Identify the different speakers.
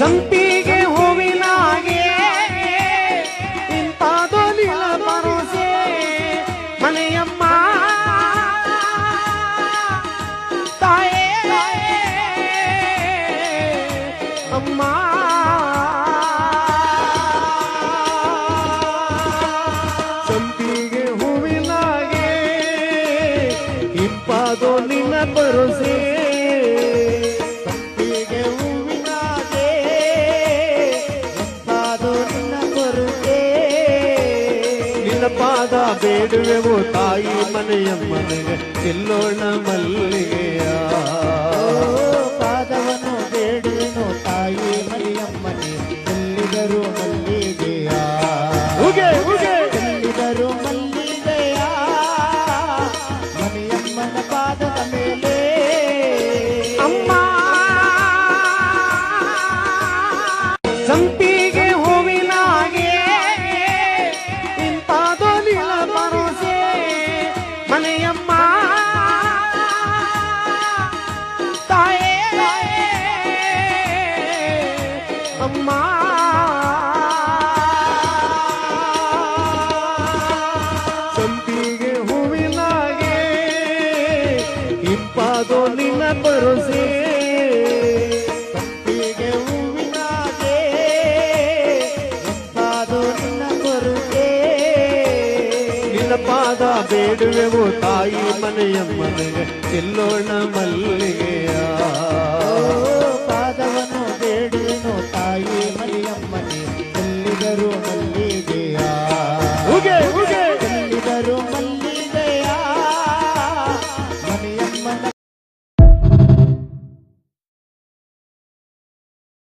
Speaker 1: ಸಂಪಿಗೆ ಹೂವಿನಾಗೆ ಇಂಪಾದೋ ನಿನ್ನ ಭರೋಸೆ ಮನೆಯಮ್ಮ ತಾಯೇ ಅಮ್ಮ ಸಂಪಿಗೆ ಹೂವಿನಾಗೆ ಇಂಪಾದೋ ನಿನ್ನ ಭರೋಸೆ ಪಾದ ಬೇಡುವೆವು ತಾಯಿ ಮನೆಯಮ್ಮನಿಗೆ ಚೆಲ್ಲೋಣ ಮಲ್ಲಿಗೆಯ
Speaker 2: ಪಾದವನ್ನು ಬೇಡುವೆನು ತಾಯಿ ಮನೆಯಮ್ಮನಿಗೆ ಚೆಲ್ಲಿದರು ಮಲ್ಲಿಗೆಯ ಚೆಲ್ಲಿದರು ಮಲ್ಲಿಗೆಯ ಮನೆಯಮ್ಮನ ಪಾದದ ಮೇಲೆ
Speaker 1: ಅಮ್ಮ ಸಂಪಿಗೆ ಹೂವಿನಾಗೆ ಮನೆಯಮ್ಮ ತಾಯೇ ಅಮ್ಮ ಸಂಪಿಗೆ ಹೂವಿನಾಗೆ ಇಂಪಾದೋ ನಿನ್ನ ಭರೋಸೆ
Speaker 2: ಸಂಪಿಗೆ ಹೂವಿನಾಗೆ ಇಂಪಾದೋ ನಿನ್ನ ಭರೋಸೆ
Speaker 1: ನಿನ್ನ ಪಾದ ಬೇಡುವೆವು ತಾಯಿ ಮನೆಯಮ್ಮನಿಗೆ ಚೆಲ್ಲೋಣ ಮಲ್ಲಿಗೆಯ